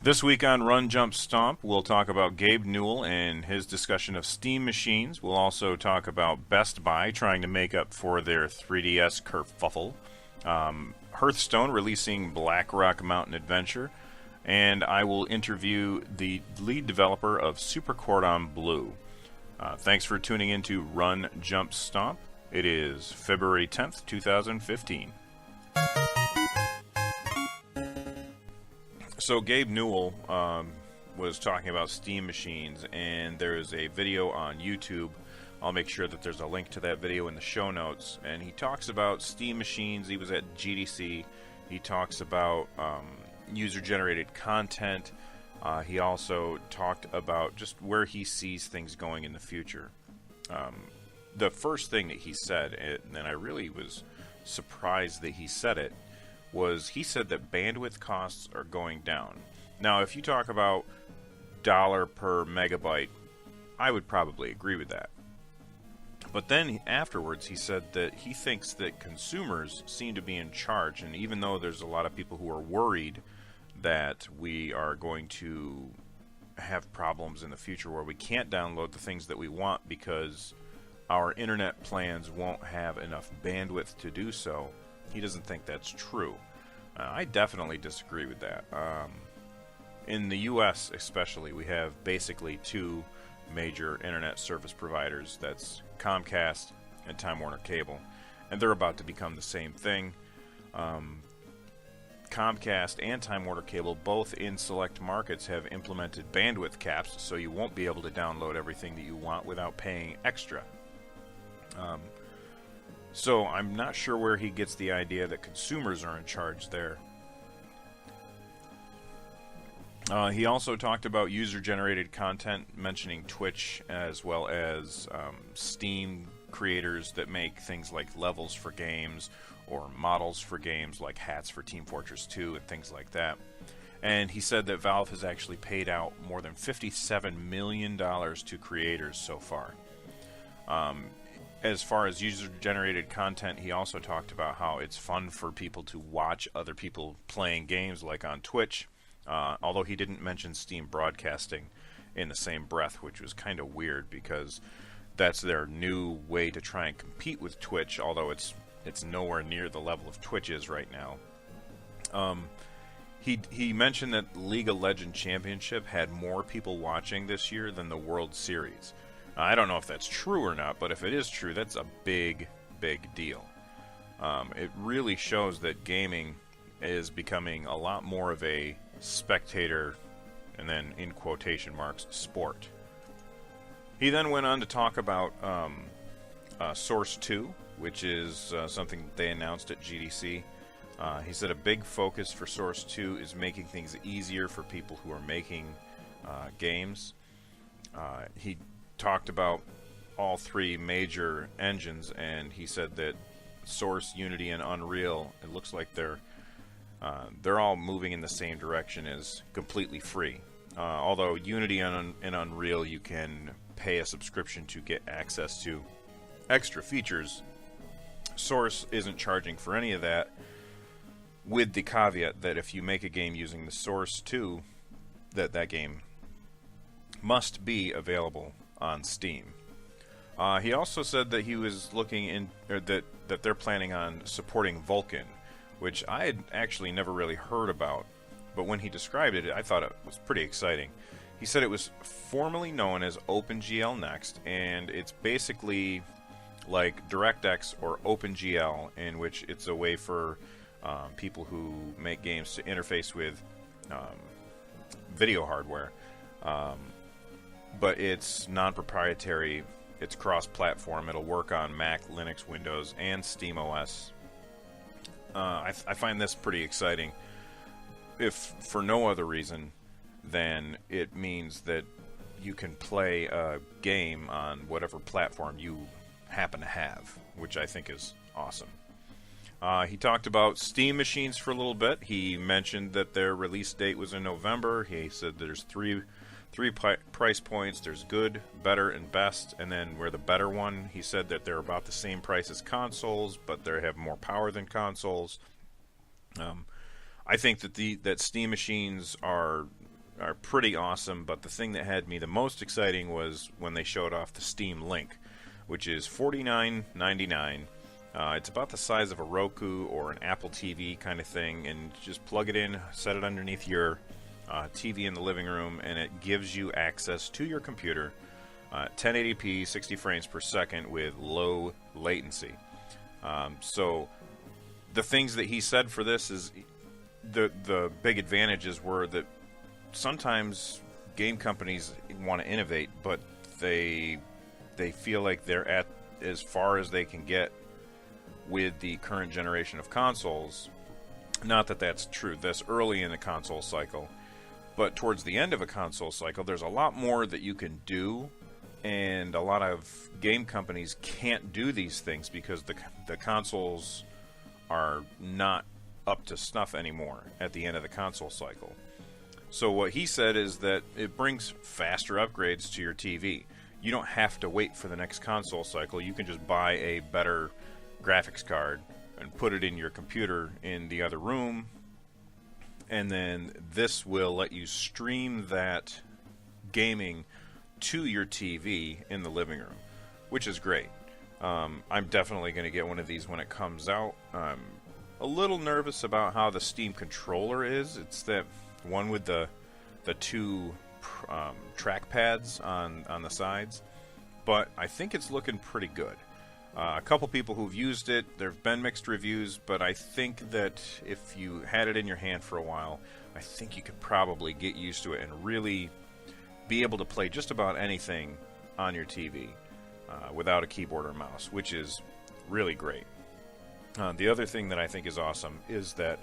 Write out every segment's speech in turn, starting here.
This week on Run Jump Stomp, we'll talk about Gabe Newel and his discussion of Steam machines. We'll also talk about Best Buy trying to make up for their 3DS kerfuffle, Hearthstone releasing Black Rock Mountain Adventure, and I will interview the lead developer of Super Cordon Bleu. Thanks for tuning in to Run Jump Stomp. It is February 10th, 2015. So Gabe Newel was talking about Steam machines, and there is a video on YouTube. I'll make sure that there's a link to that video in the show notes. And he talks about Steam machines. He was at GDC. He talks about user-generated content. He also talked about just where he sees things going in the future. The first thing that he said, and I really was surprised that he said it, was he said that bandwidth costs are going down. Now, if you talk about dollar per megabyte, I would probably agree with that. But then afterwards, he said that he thinks that consumers seem to be in charge, and even though there's a lot of people who are worried that we are going to have problems in the future where we can't download the things that we want because our internet plans won't have enough bandwidth to do so, he doesn't think that's true. I definitely disagree with that. In the US especially, we have basically two major internet service providers. That's Comcast and Time Warner Cable. And they're about to become the same thing. Comcast and Time Warner Cable, both in select markets, have implemented bandwidth caps, so you won't be able to download everything that you want without paying extra. So I'm not sure where he gets the idea that consumers are in charge there. He also talked about user-generated content, mentioning Twitch as well as Steam creators that make things like levels for games or models for games like hats for Team Fortress 2 and things like that. And he said that Valve has actually paid out more than $57 million to creators so far. As far as user-generated content, he also talked about how it's fun for people to watch other people playing games like on Twitch, although he didn't mention Steam broadcasting in the same breath, which was kind of weird because that's their new way to try and compete with Twitch, although it's nowhere near the level of Twitch is right now. He mentioned that League of Legends Championship had more people watching this year than the World Series. I don't know if that's true or not, but if it is true, that's a big, big deal. It really shows that gaming is becoming a lot more of a spectator, and then in quotation marks, sport. He then went on to talk about Source 2, which is something that they announced at GDC. He said a big focus for Source 2 is making things easier for people who are making games. He talked about all three major engines, and he said that Source, Unity, and Unreal, it looks like they're all moving in the same direction as completely free. Although Unity and Unreal, you can pay a subscription to get access to extra features. Source isn't charging for any of that, with the caveat that if you make a game using the Source 2, that game must be available on Steam. He also said that he was looking in, or that they're planning on supporting Vulkan, which I had actually never really heard about, but when he described it, I thought it was pretty exciting. He said it was formerly known as OpenGL Next, and it's basically like DirectX or OpenGL, in which it's a way for people who make games to interface with video hardware. But it's non-proprietary, it's cross-platform, it'll work on Mac, Linux, Windows, and SteamOS. I find this pretty exciting, if for no other reason than it means that you can play a game on whatever platform you happen to have, which I think is awesome. He talked about Steam machines for a little bit. He mentioned that their release date was in November. He said there's three price points. There's good, better, and best, and then where the better one, he said that they're about the same price as consoles, but they have more power than consoles. I think that Steam machines are are pretty awesome, but the thing that had me the most exciting was when they showed off the Steam Link, which is $49.99. It's about the size of a Roku or an Apple TV kind of thing, and just plug it in, set it underneath your TV in the living room, and it gives you access to your computer 1080p, 60 frames per second with low latency. So the things that he said for this is the big advantages were that sometimes game companies want to innovate, but they feel like they're at as far as they can get with the current generation of consoles. Not that that's true this early in the console cycle, but towards the end of a console cycle, there's a lot more that you can do, and a lot of game companies can't do these things because the consoles are not up to snuff anymore at the end of the console cycle. So what he said is that it brings faster upgrades to your TV. You don't have to wait for the next console cycle. You can just buy a better graphics card and put it in your computer in the other room, and then this will let you stream that gaming to your TV in the living room, which is great. I'm definitely going to get one of these when it comes out. I'm a little nervous about how the Steam controller is. It's that one with the two track pads on the sides, but I think it's looking pretty good. A couple people who've used it, there have been mixed reviews, but I think that if you had it in your hand for a while, I think you could probably get used to it and really be able to play just about anything on your TV without a keyboard or mouse, which is really great. The other thing that I think is awesome is that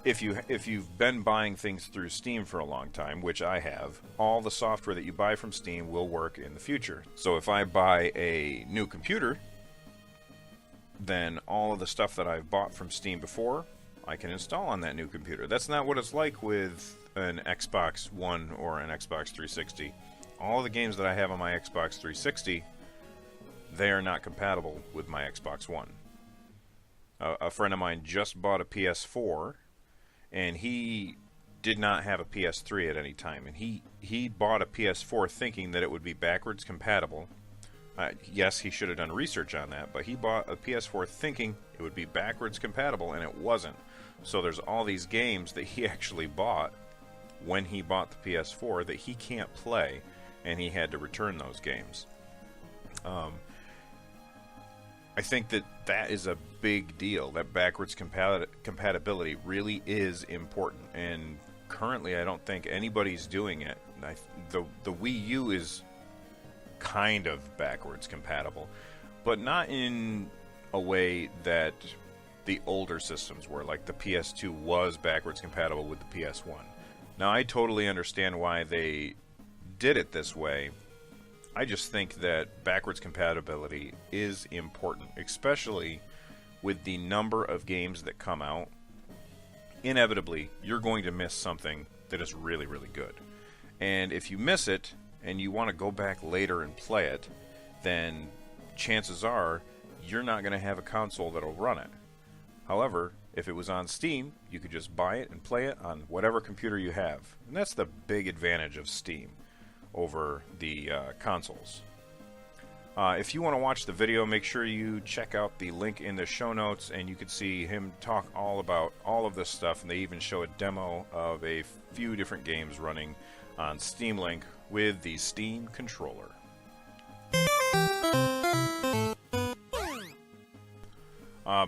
if you've been buying things through Steam for a long time, which I have, all the software that you buy from Steam will work in the future. So if I buy a new computer, then all of the stuff that I've bought from Steam before, I can install on that new computer. That's not what it's like with an Xbox One or an Xbox 360. All of the games that I have on my Xbox 360, they are not compatible with my Xbox One. A friend of mine just bought a PS4, and he did not have a PS3 at any time. And he bought a PS4 thinking that it would be backwards compatible. Yes, he should have done research on that, but he bought a PS4 thinking it would be backwards compatible, and it wasn't. So there's all these games that he actually bought when he bought the PS4 that he can't play, and he had to return those games. I think that is a big deal. That backwards compatibility really is important, and currently I don't think anybody's doing it. The Wii U is kind of backwards compatible, but not in a way that the older systems were, like the PS2 was backwards compatible with the PS1. Now, I totally understand why they did it this way. I just think that backwards compatibility is important, especially with the number of games that come out. Inevitably, you're going to miss something that is really, really good. And if you miss it, and you want to go back later and play it, then chances are you're not going to have a console that'll run it. However, if it was on Steam, you could just buy it and play it on whatever computer you have. And that's the big advantage of Steam over the consoles. If you want to watch the video, make sure you check out the link in the show notes, and you can see him talk all about all of this stuff, and they even show a demo of a few different games running on Steam Link with the Steam controller.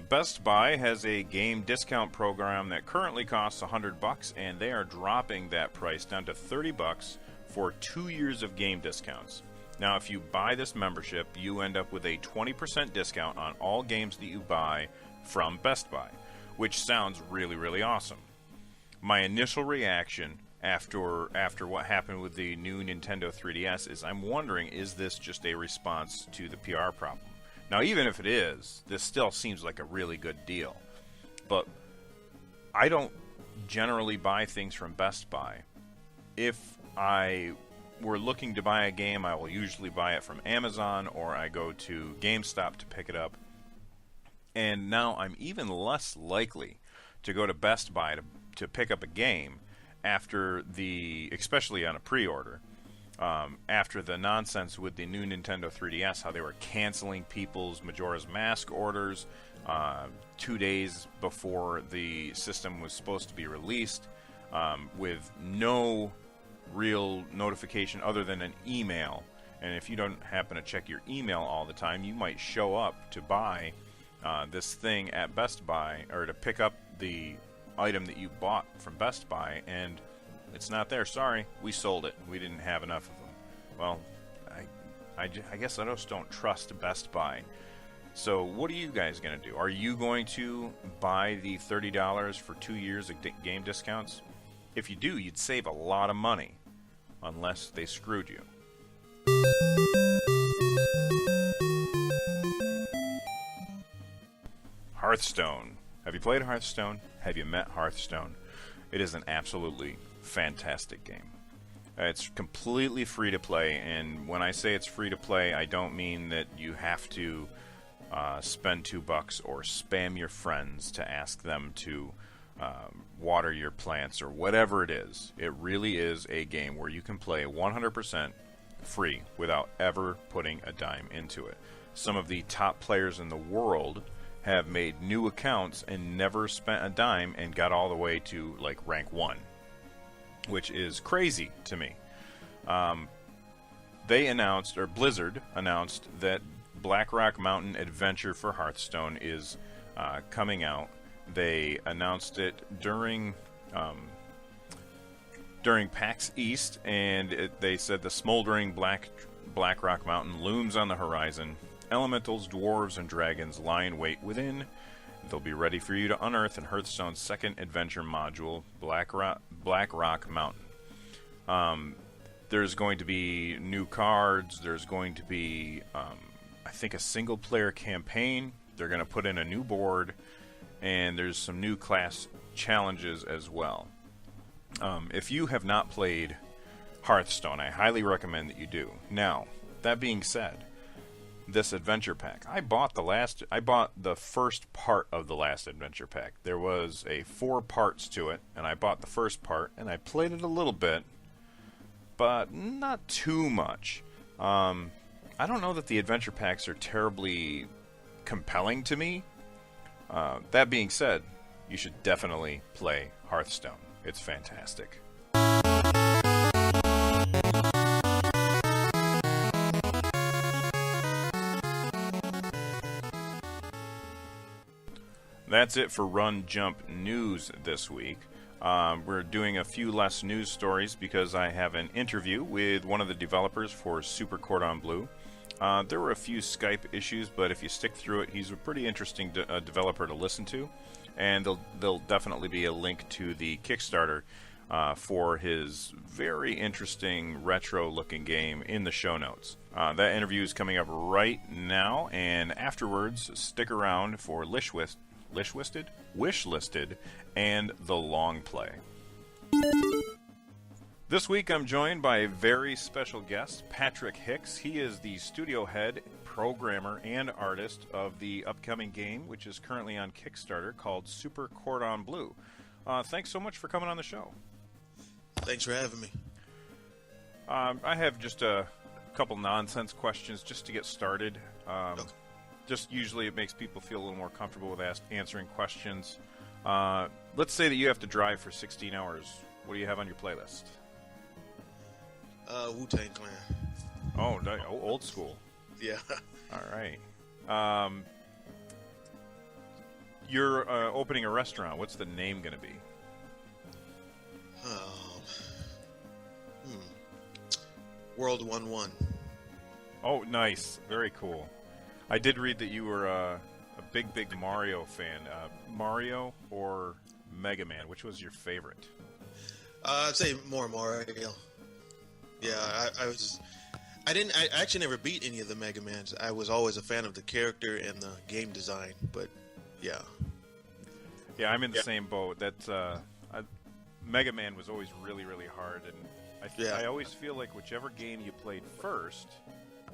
Best Buy has a game discount program that currently costs $100, and they are dropping that price down to $30 for 2 years of game discounts. Now, if you buy this membership, you end up with a 20% discount on all games that you buy from Best Buy, which sounds really, really awesome. My initial reaction after what happened with the new Nintendo 3DS is I'm wondering, is this just a response to the PR problem? Now, even if it is, this still seems like a really good deal. But I don't generally buy things from Best Buy. If I were looking to buy a game, I will usually buy it from Amazon, or I go to GameStop to pick it up. And now I'm even less likely to go to Best Buy to pick up a game especially on a pre-order, after the nonsense with the new Nintendo 3DS, how they were canceling people's Majora's Mask orders 2 days before the system was supposed to be released, with no real notification other than an email. And if you don't happen to check your email all the time, you might show up to buy this thing at Best Buy, or to pick up the item that you bought from Best Buy, and it's not there. Sorry, we sold it. We didn't have enough of them. Well, I guess I just don't trust Best Buy. So what are you guys going to do? Are you going to buy the $30 for 2 years of game discounts? If you do, you'd save a lot of money, unless they screwed you. Hearthstone. Have you played Hearthstone? Have you met Hearthstone? It is an absolutely fantastic game. It's completely free to play, and when I say it's free to play, I don't mean that you have to spend $2 or spam your friends to ask them to water your plants or whatever it is. It really is a game where you can play 100% free without ever putting a dime into it. Some of the top players in the world have made new accounts and never spent a dime and got all the way to like rank 1, which is crazy to me. Blizzard announced that Blackrock Mountain Adventure for Hearthstone is coming out. They announced it during PAX East, and they said the smoldering Blackrock Mountain looms on the horizon. Elementals, dwarves, and dragons lie in wait within. They'll be ready for you to unearth in Hearthstone's second adventure module, Blackrock Mountain. There's going to be new cards. There's going to be, I think, a single-player campaign. They're going to put in a new board, and there's some new class challenges as well. If you have not played Hearthstone, I highly recommend that you do. Now, that being said, this adventure pack, I bought the first part of the last adventure pack. There was 4 parts to it, and I bought the first part, and I played it a little bit, but not too much. I don't know that the adventure packs are terribly compelling to me. That being said, you should definitely play Hearthstone. It's fantastic. That's it for Run Jump News this week. We're doing a few less news stories because I have an interview with one of the developers for Super Cordon Bleu. There were a few Skype issues, but if you stick through it, he's a pretty interesting developer to listen to. And there'll definitely be a link to the Kickstarter for his very interesting retro-looking game in the show notes. That interview is coming up right now, and afterwards, stick around for Wishlisted, and the Longplay. This week I'm joined by a very special guest, Patrick Hicks. He is the studio head, programmer, and artist of the upcoming game, which is currently on Kickstarter, called Super Cordon Bleu. Thanks so much for coming on the show. Thanks for having me. I have just a couple nonsense questions just to get started. Okay. Just usually it makes people feel a little more comfortable with answering questions. Let's say that you have to drive for 16 hours. What do you have on your playlist? Wu-Tang Clan. Oh, old school. Yeah. All right. You're opening a restaurant. What's the name going to be? World 1-1. Oh, nice. Very cool. I did read that you were a big Mario fan. Mario or Mega Man? Which was your favorite? I'd say more Mario. Yeah, I actually never beat any of the Mega Mans. I was always a fan of the character and the game design, but yeah. Yeah, I'm in the same boat. Mega Man was always really, really hard, and I always feel like whichever game you played first,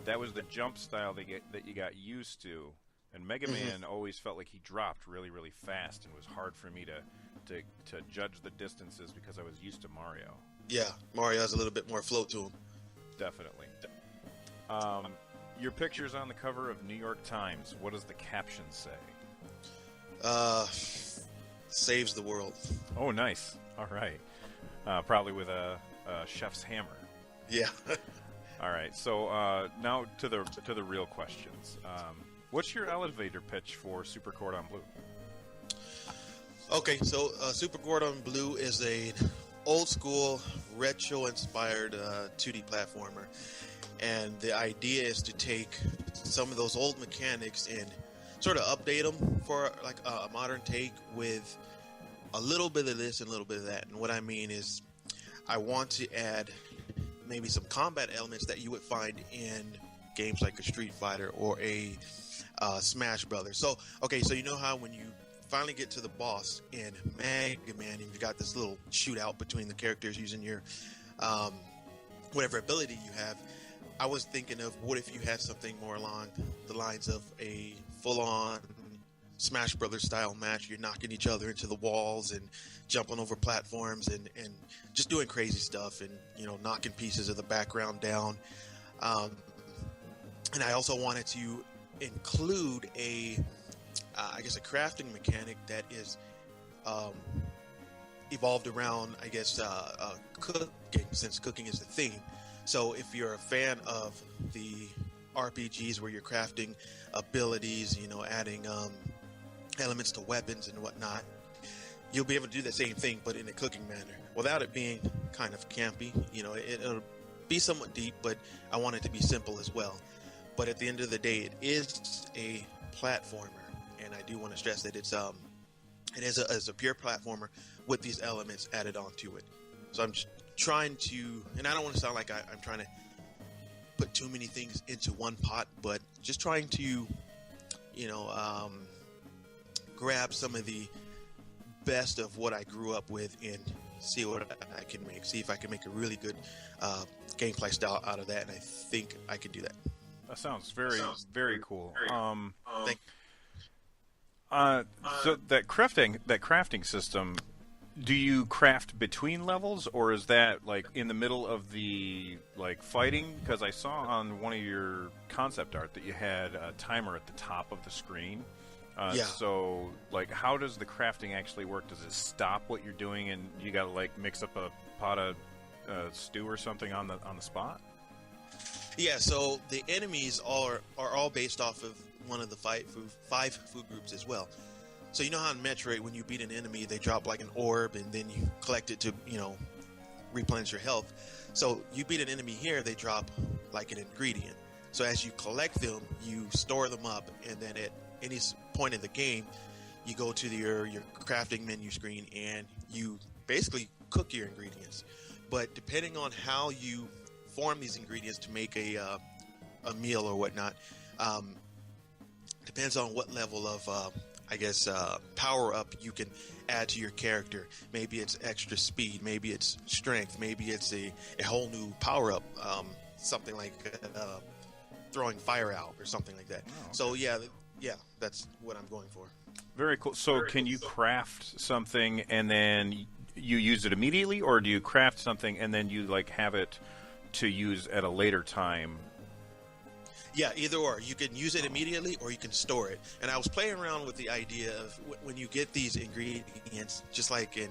that was the jump style that you got used to. And Mega Man always felt like he dropped really, really fast, and it was hard for me to judge the distances because I was used to Mario. Yeah, Mario has a little bit more flow to him. Definitely. Your picture's on the cover of New York Times. What does the caption say? Saves the world. Oh, nice. All right. Probably with a chef's hammer. Yeah. All right. So now to the real questions. What's your elevator pitch for Super Cordon Bleu? Okay, so Super Cordon Bleu is a old school retro-inspired 2D platformer, and the idea is to take some of those old mechanics and sort of update them for like a modern take with a little bit of this and a little bit of that. And what I mean is, I want to add maybe some combat elements that you would find in games like a Street Fighter or a Smash Brothers. So, okay, so you know how when you finally get to the boss in Mega Man, and you've got this little shootout between the characters using your whatever ability you have. I was thinking of, what if you had something more along the lines of a full-on Smash Brothers style match? You're knocking each other into the walls and jumping over platforms and just doing crazy stuff, and knocking pieces of the background down. And I also wanted to include a crafting mechanic that is evolved around, cooking, since cooking is the theme. So if you're a fan of the RPGs where you're crafting abilities, adding elements to weapons and whatnot, you'll be able to do the same thing, but in a cooking manner, without it being kind of campy. It'll be somewhat deep, but I want it to be simple as well. But at the end of the day, it is a platformer, and I do want to stress that it is a pure platformer with these elements added onto it. So I'm just trying to, and I don't want to sound like I'm trying to put too many things into one pot, but just trying to, grab some of the best of what I grew up with and see what I can make. See if I can make a really good gameplay style out of that, and I think I can do that. That sounds very cool. Thank So that crafting system, do you craft between levels, or is that like in the middle of the fighting? Because I saw on one of your concept art that you had a timer at the top of the screen. Yeah. So how does the crafting actually work? Does it stop what you're doing and you got to mix up a pot of stew or something on the spot? Yeah, so the enemies are all based off of one of the five food groups as well. So you know how in Metroid, when you beat an enemy, they drop an orb, and then you collect it to, replenish your health. So you beat an enemy here, they drop an ingredient. So as you collect them, you store them up, and then at any point in the game, you go to your crafting menu screen, and you basically cook your ingredients. But depending on how you form these ingredients to make a meal or whatnot, depends on what level of power up you can add to your character. Maybe it's extra speed, maybe it's strength, maybe it's a whole new power up, something like throwing fire out or something like that. Oh, okay. So yeah, that's what I'm going for. Very cool. So can you craft something and then you use it immediately, or do you craft something and then you have it to use at a later time? Yeah, either or. You can use it immediately, or you can store it. And I was playing around with the idea of when you get these ingredients, just like in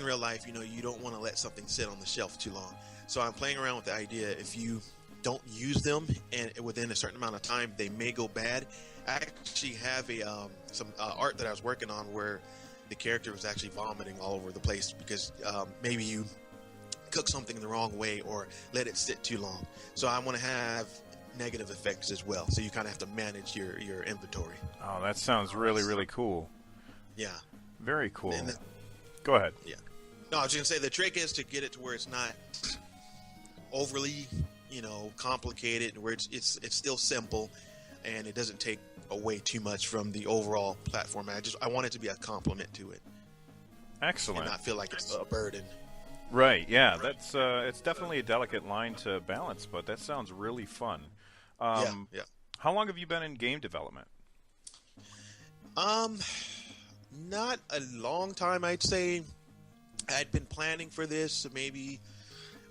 real life, you don't want to let something sit on the shelf too long. So I'm playing around with the idea, if you don't use them and within a certain amount of time, they may go bad. I actually have some art that I was working on where the character was actually vomiting all over the place because maybe you cook something the wrong way or let it sit too long. So I want to have negative effects as well. So you kind of have to manage your inventory. Oh, that sounds really cool. Yeah. Very cool. Go ahead. Yeah. No, I was going to say the trick is to get it to where it's not overly, complicated, where it's still simple and it doesn't take away too much from the overall platform. I want it to be a complement to it. Excellent. And not feel like it's a burden. Right, yeah, that's it's definitely a delicate line to balance, but that sounds really fun. Yeah. How long have you been in game development? Not a long time, I'd say. I'd been planning for this maybe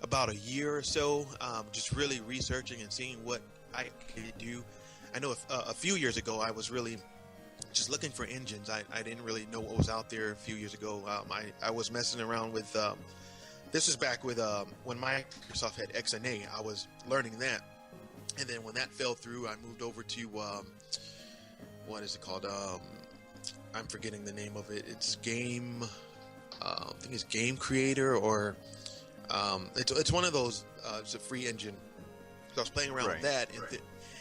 about a year or so, just really researching and seeing what I could do. I know a few years ago I was really just looking for engines. I didn't really know what was out there a few years ago. I was messing around with, this was back with when Microsoft had XNA. I was learning that. And then when that fell through, I moved over to, what is it called? I'm forgetting the name of it. It's Game, I think it's Game Creator, or it's one of those. It's a free engine. So I was playing around with that,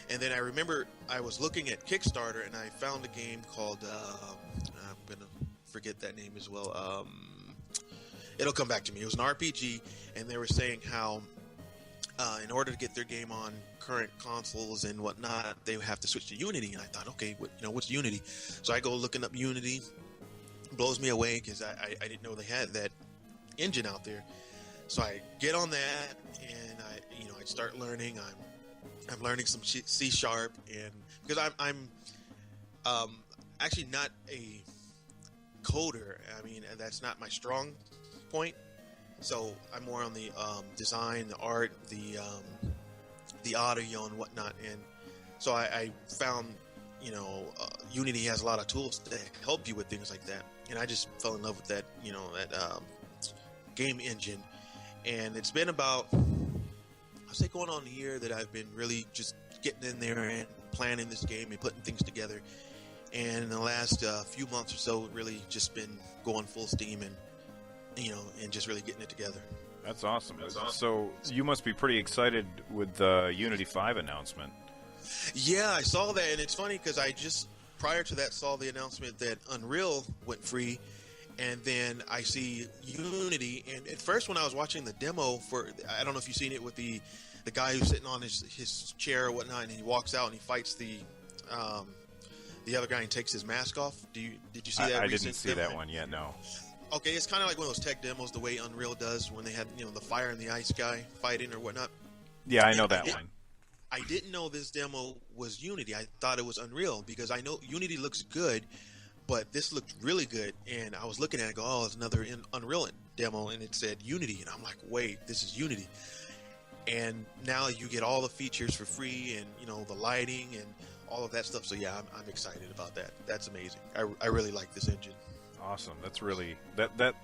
and then I remember I was looking at Kickstarter, and I found a game called I'm gonna forget that name as well. It'll come back to me. It was an RPG, and they were saying how in order to get their game on current consoles and whatnot, they would have to switch to Unity. And I thought, okay, what's Unity? So I go looking up Unity. Blows me away because I didn't know they had that engine out there. So I get on that, and I start learning. I'm learning some C#, and because I'm actually not a coder. I mean, that's not my strong point. So I'm more on the design, the art, the audio and whatnot. And so I found, Unity has a lot of tools to help you with things like that. And I just fell in love with that, that game engine. And it's been about, I'd say, going on a year that I've been really just getting in there and planning this game and putting things together. And in the last few months or so, really just been going full steam and just really getting it together. That's awesome. So you must be pretty excited with the Unity 5 announcement. Yeah, I saw that, and it's funny because I just, prior to that, saw the announcement that Unreal went free, and then I see Unity, and at first when I was watching the demo for, I don't know if you've seen it with the guy who's sitting on his chair or whatnot, and he walks out and he fights the other guy and takes his mask off. Did you see that? I didn't see that one yet, no. Okay, it's kind of like one of those tech demos, the way Unreal does when they have, the fire and the ice guy fighting or whatnot. Yeah, I know that one. I didn't know this demo was Unity. I thought it was Unreal because I know Unity looks good, but this looked really good. And I was looking at it, it's another Unreal demo, and it said Unity, and I'm like, wait, this is Unity. And now you get all the features for free, and the lighting and all of that stuff. So yeah, I'm excited about that. That's amazing. I really like this engine. Awesome. That's really that.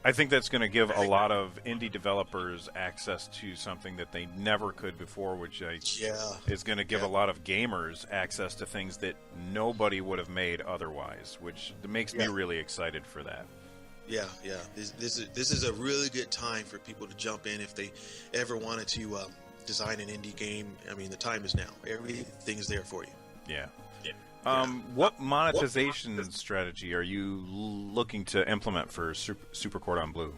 I think that's going to give a lot of indie developers access to something that they never could before, which is going to give a lot of gamers access to things that nobody would have made otherwise, which makes me really excited for that. Yeah. This is a really good time for people to jump in if they ever wanted to design an indie game. I mean, the time is now. Everything is there for you. Yeah. What monetization strategy are you looking to implement for Super Cordon Bleu?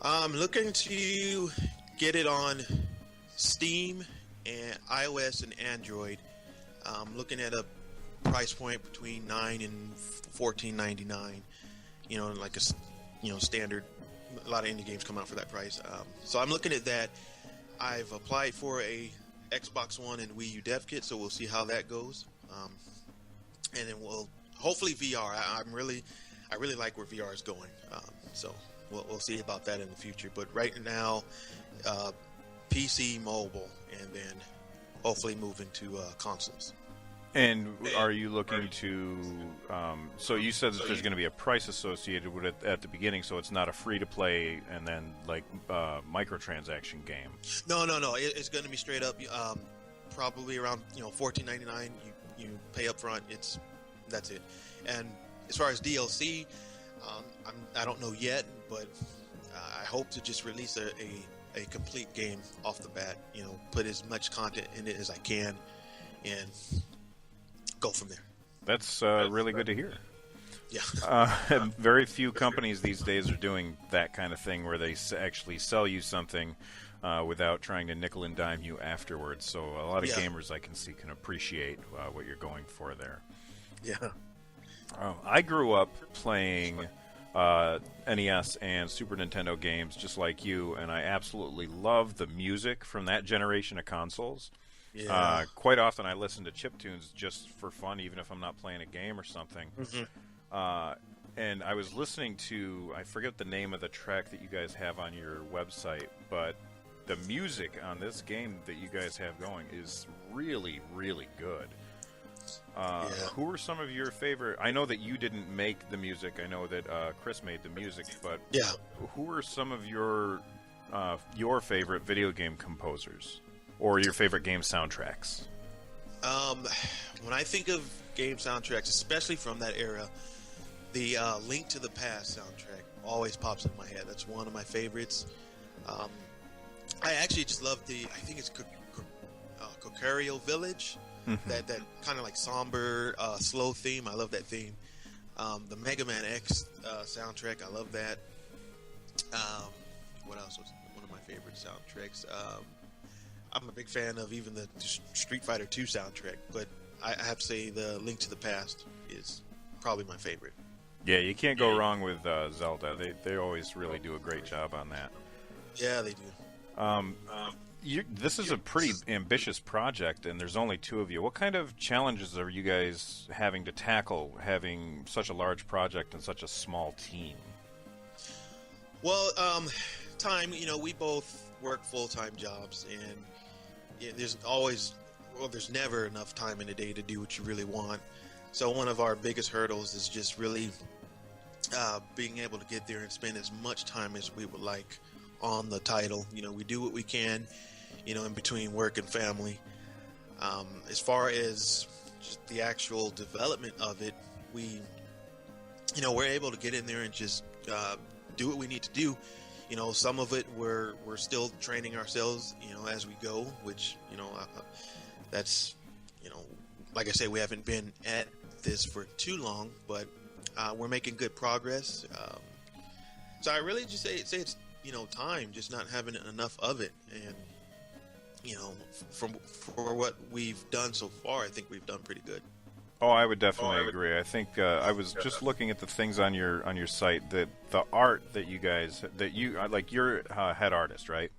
I'm looking to get it on Steam and iOS and Android. I'm looking at a price point between $9 and $14.99. Like a standard. A lot of indie games come out for that price. So I'm looking at that. I've applied for a Xbox One and Wii U dev kit, so we'll see how that goes. And then we'll hopefully VR. I really like where VR is going. So we'll see about that in the future. But right now, PC, mobile, and then hopefully move into consoles. And are you looking to? So you said that there's going to be a price associated with it at the beginning, so it's not a free-to-play and then like microtransaction game. No. It's going to be straight up. Probably around $14.99. You pay up front. That's it. And as far as DLC, I don't know yet, but I hope to just release a complete game off the bat. Put as much content in it as I can, and go from there. That's really good to hear. Yeah. Very few companies these days are doing that kind of thing where they actually sell you something without trying to nickel and dime you afterwards. So a lot of gamers I can see can appreciate what you're going for there. Yeah. I grew up playing NES and Super Nintendo games just like you, and I absolutely love the music from that generation of consoles. Yeah. Quite often I listen to chiptunes just for fun, even if I'm not playing a game or something. And I was listening to, I forget the name of the track that you guys have on your website, but the music on this game that you guys have going is really, really good. Who are some of your favorite? I know that you didn't make the music. I know that Chris made the music, but who are some of your favorite video game composers or your favorite game soundtracks? When I think of game soundtracks, especially from that era, the Link to the Past soundtrack always pops in my head. That's one of my favorites. I actually just love I think it's Kokario Village. That kind of like somber, slow theme. I love that theme. The Mega Man X soundtrack. I love that. What else was one of my favorite soundtracks? I'm a big fan of even the Street Fighter 2 soundtrack, but I have to say the Link to the Past is probably my favorite. Yeah, you can't go wrong with Zelda. They always really do a great job on that. Yeah, they do. This is a pretty ambitious project, and there's only two of you. What kind of challenges are you guys having to tackle, having such a large project and such a small team? Well, time. We both work full-time jobs, and there's never enough time in a day to do what you really want. So one of our biggest hurdles is just really being able to get there and spend as much time as we would like on the title. We do what we can, in between work and family. As far as just the actual development of it, we're able to get in there and just do what we need to do. Some of it we're still training ourselves, as we go, which, that's, like I say, we haven't been at this for too long, but we're making good progress. So I really just say it's, time, just not having enough of it. And, for what we've done so far, I think we've done pretty good. Oh, I would definitely agree. I think I was just looking at the things on your site, that the art that you guys, like, you're head artist, right?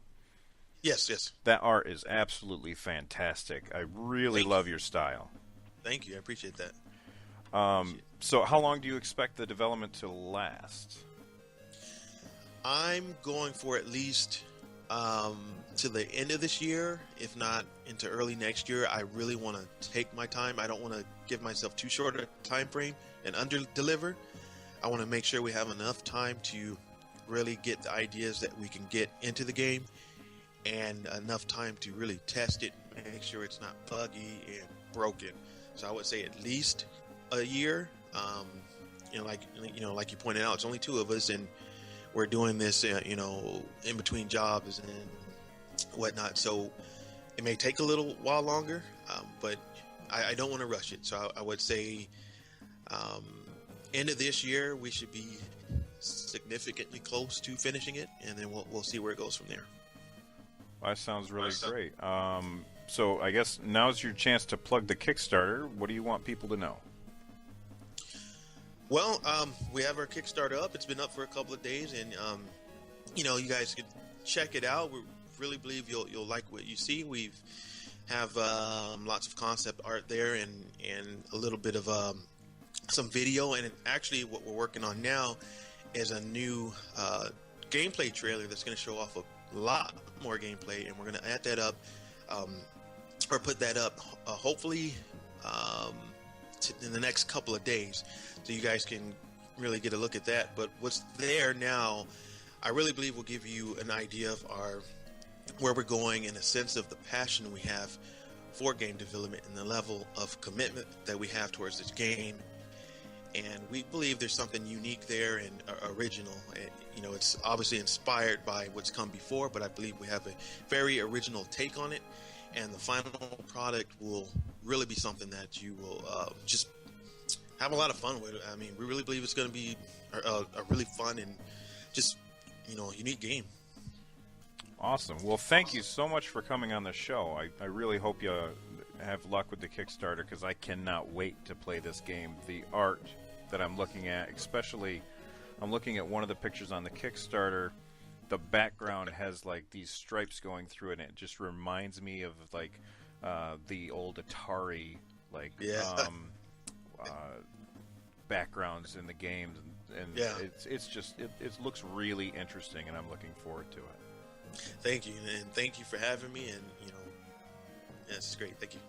Yes. That art is absolutely fantastic. I really love your style. Thank you. I appreciate that. So how long do you expect the development to last? I'm going for at least to the end of this year, if not into early next year. I really want to take my time. I don't want to give myself too short a time frame and under-deliver. I want to make sure we have enough time to really get the ideas that we can get into the game, and enough time to really test it, make sure it's not buggy and broken. So I would say at least a year. Like you pointed out, it's only two of us, and we're doing this, in between jobs and whatnot. So it may take a little while longer, but I don't want to rush it. So I would say end of this year, we should be significantly close to finishing it, and then we'll see where it goes from there. Well, that sounds really great. So I guess now's your chance to plug the Kickstarter. What do you want people to know? Well, we have our Kickstarter up. It's been up for a couple of days, and you guys can check it out. We really believe you'll like what you see. We have lots of concept art there, and a little bit of some video. And actually, what we're working on now is a new gameplay trailer that's going to show off a lot more gameplay, and we're going to add that up, or put that up, hopefully in the next couple of days, so you guys can really get a look at that. But what's there now, I really believe will give you an idea of where we're going, and a sense of the passion we have for game development and the level of commitment that we have towards this game. And we believe there's something unique there and original. It's obviously inspired by what's come before, but I believe we have a very original take on it, and the final product will really be something that you will just have a lot of fun with. I mean, we really believe it's going to be a really fun and just, unique game. Awesome. Well, thank you so much for coming on the show. I really hope you have luck with the Kickstarter, because I cannot wait to play this game. The art that I'm looking at, especially, I'm looking at one of the pictures on the Kickstarter. The background has like these stripes going through it, and it just reminds me of like the old Atari Yeah. Backgrounds in the games, and Yeah. it looks really interesting, and I'm looking forward to it. Thank you, and thank you for having me. And yeah, this is great. Thank you.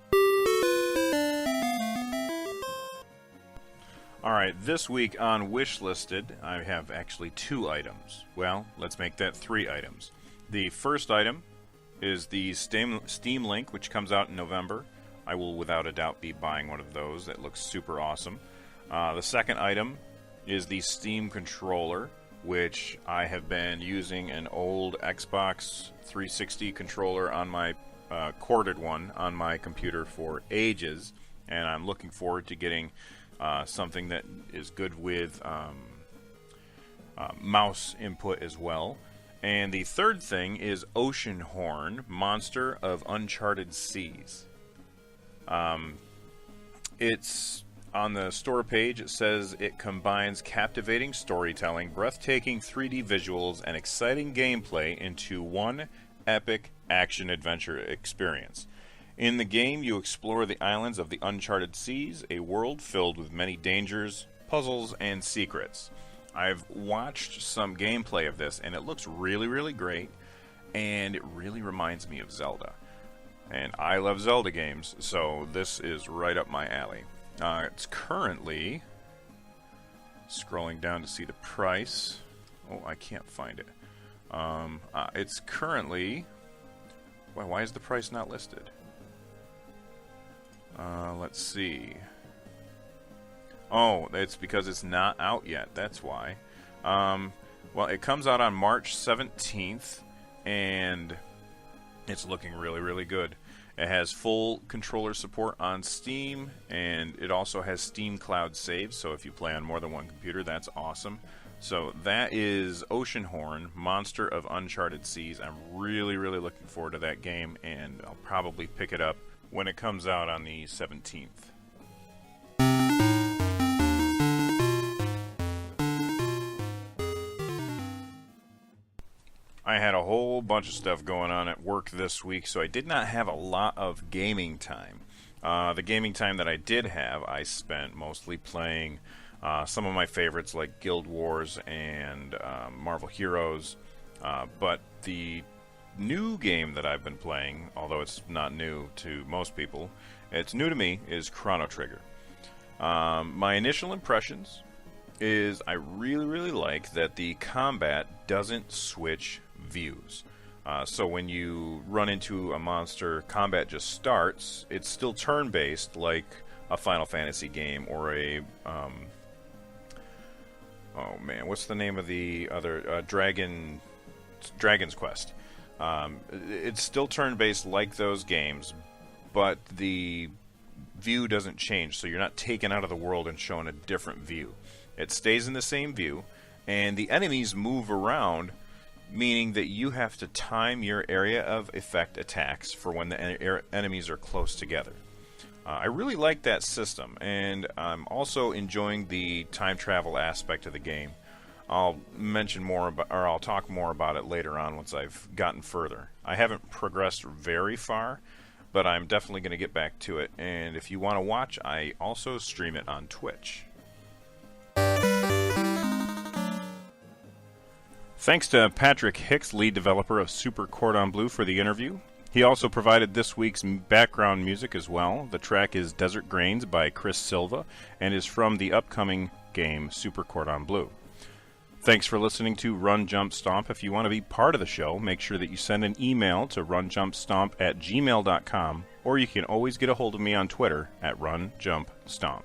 All right, this week on Wishlisted, I have actually 2 items. Well, let's make that 3 items. The first item is the Steam Link, which comes out in November. I will without a doubt be buying one of those. That looks super awesome. The second item is the Steam controller, which I have been using an old Xbox 360 controller on my corded one on my computer for ages, and I'm looking forward to getting something that is good with mouse input as well. And the third thing is Oceanhorn, Monster of Uncharted Seas. It's on the store page. It says it combines captivating storytelling, breathtaking 3D visuals, and exciting gameplay into one epic action-adventure experience. In the game, you explore the islands of the Uncharted Seas, a world filled with many dangers, puzzles, and secrets. I've watched some gameplay of this, and it looks really, really great, and it really reminds me of Zelda. And I love Zelda games, so this is right up my alley. It's currently, scrolling down to see the price. Oh, I can't find it. It's currently, why is the price not listed? Let's see. Oh, it's because it's not out yet. That's why. Well, it comes out on March 17th, and it's looking really, really good. It has full controller support on Steam, and it also has Steam Cloud saves, so if you play on more than one computer, that's awesome. So that is Oceanhorn, Monster of Uncharted Seas. I'm really, really looking forward to that game, and I'll probably pick it up when it comes out on the 17th. I had a whole bunch of stuff going on at work this week, so I did not have a lot of gaming time. The gaming time that I did have, I spent mostly playing some of my favorites like Guild Wars and Marvel Heroes. But the new game that I've been playing, although it's not new to most people, it's new to me, is Chronotrigger. My initial impressions is I really, really like that the combat doesn't switch views. So when you run into a monster, combat just starts. It's still turn-based like a Final Fantasy game or a... oh man, what's the name of the other... Dragon's Quest. It's still turn-based like those games, but the view doesn't change, so you're not taken out of the world and shown a different view. It stays in the same view, and the enemies move around, meaning that you have to time your area of effect attacks for when the enemies are close together. I really like that system, and I'm also enjoying the time travel aspect of the game. I'll mention more about, or I'll talk more about it later on once I've gotten further. I haven't progressed very far, but I'm definitely going to get back to it, and if you want to watch, I also stream it on Twitch. Thanks to Patrick Hicks, lead developer of Super Cordon Bleu, for the interview. He also provided this week's background music as well. The track is Desert Grains by Chris Silva and is from the upcoming game Super Cordon Bleu. Thanks for listening to Run Jump Stomp. If you want to be part of the show, make sure that you send an email to runjumpstomp@gmail.com, or you can always get a hold of me on Twitter at runjumpstomp.